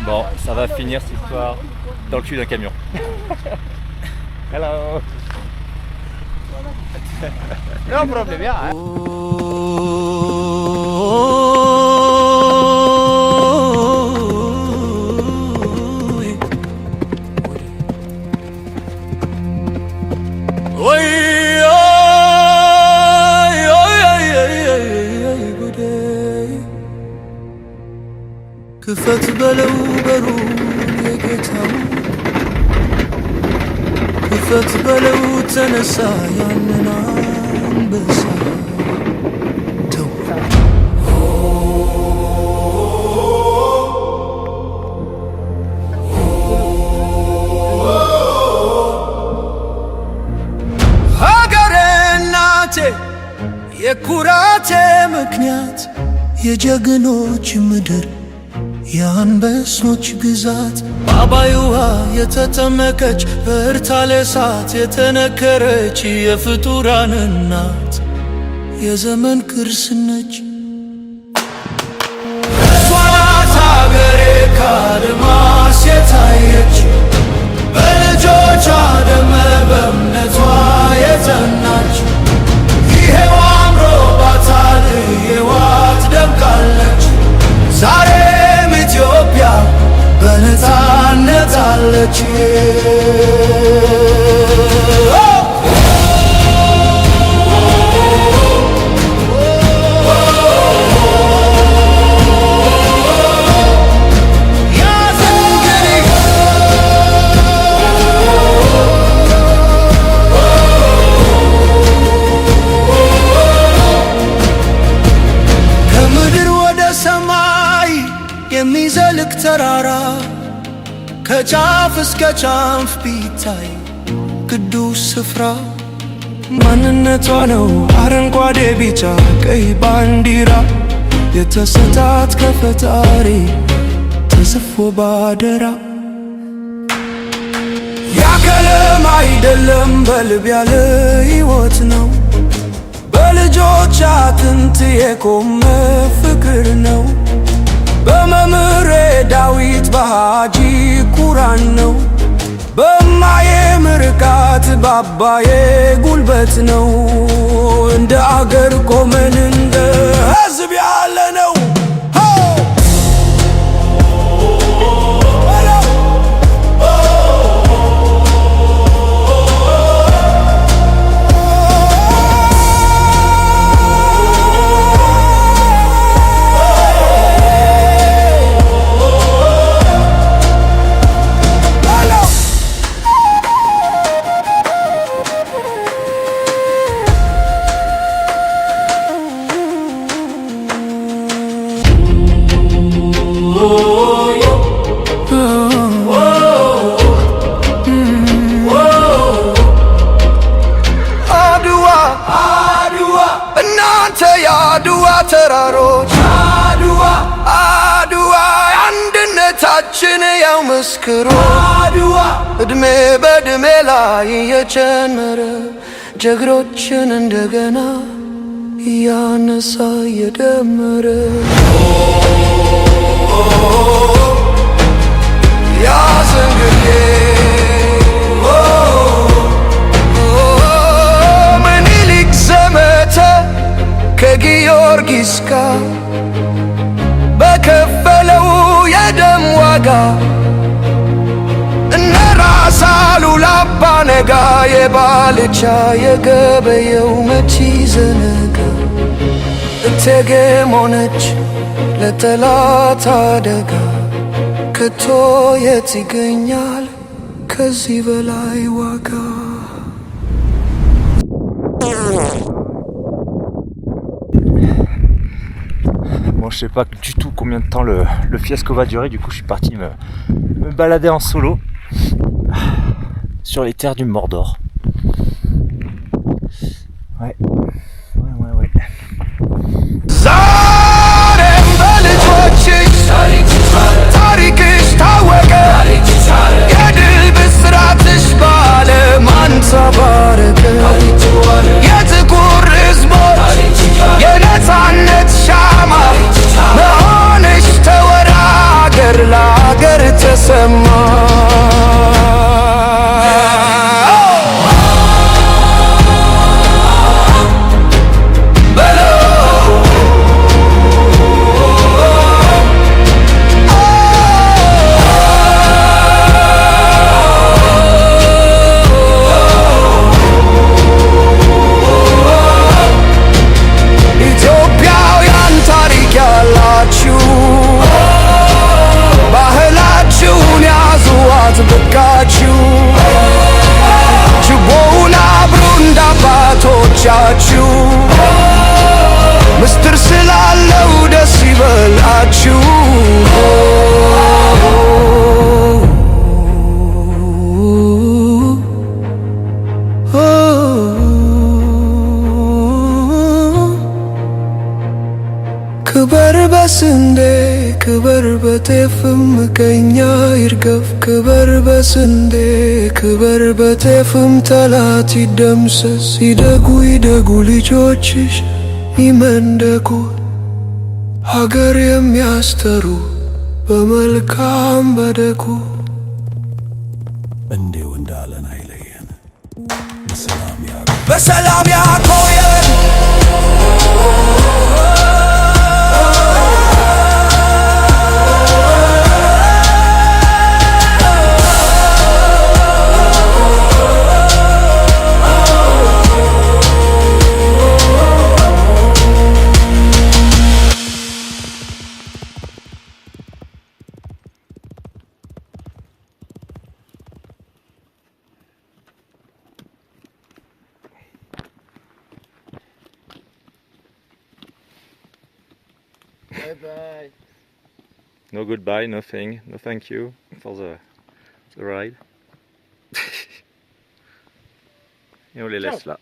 Bon, ça va finir cette histoire dans le cul d'un camion. Hello. No problem, yeah. ክፈት በለው በሩን የጌታው ክፈት በለው ተነሳ ያንን አንበሳ ተው ሀገሬ እናቴ የኩራቴ ምክንያት የጀግኖች ምድር የአንበሶች ግዛት በአባይዋ የተጠመቀች በእርታሌ እሳት የተነከረች የፍጡራን እናት የዘመን ቅርስ ነች። እሷ ናት አገሬ ከአድማስ የታየች በልጆቿ ደም በእምነቷ የጸናች ይሄው አምሮባታል የዋት ደምቃለች ዛሬም ኢትዮጵያ በነፃነት አለች። የሚዘልቅ ተራራ ከጫፍ እስከ ጫፍ ቢታይ ቅዱስ ስፍራ ማንነቷ ነው አረንጓዴ ቢጫ ቀይ ባንዲራ የተሰጣት ከፈጣሪ ተጽፎ ባደራ ያከለም አይደለም በልብ ያለ ሕይወት ነው በልጆች አጥንት የቆመ ፍቅር ነው በመምህሬ ዳዊት በሃጂ ቁራን ነው በማዬ ምርቃት ባባዬ ጉልበት ነው እንደ አገር ቆመን እንደ ሕዝብ ያለ ነው። ተራሮች አድዋ አድዋ አንድነታችን ያው መስክሮ አድዋ እድሜ በእድሜ ላይ የጨመረ ጀግኖችን እንደገና ያነሳ የደመረ ያዘንግጌ ምኒልክ ዘመተ ከጊዮርጊስ ጋር በከፈለው የደም ዋጋ እነ ራስ አሉላ አባ ነጋ የባልቻ የገበየው መች ዘነጋ እቴጌ ሆነች ለጠላት አደጋ ከቶ የት ይገኛል ከዚህ በላይ ዋጋ? Bon, je sais pas du tout combien de temps le fiasco va durer, du coup je suis parti me balader en solo sur les terres du Mordor. Ouais. ታሪክሽ ታወቀ የድል ብስራትሽ በዓለም አንጸባረቀ የጥቁር ሕዝቦች የነፃነት ሻማ መሆንሽ ተወራ አገር ለአገር ተሰማ ቻችሁ ምስጢር ስላለው ደስ ይበላችሁ ክበር በስንዴ ክበር በጤፍም ምቀኛ ይርገፍ ክበር በስንዴ ክበር በጤፍም ጠላት ይደምሰስ ይደጉ ይደጉ ልጆችሽ ይመንደጉ ሀገር የሚያስተሩ በመልካም በደጉ እንዲሁ እንዳለን አይለየን በሰላም ያቆየን Bye bye. No goodbye, nothing. No thank you for the ride. Et on les laisse là.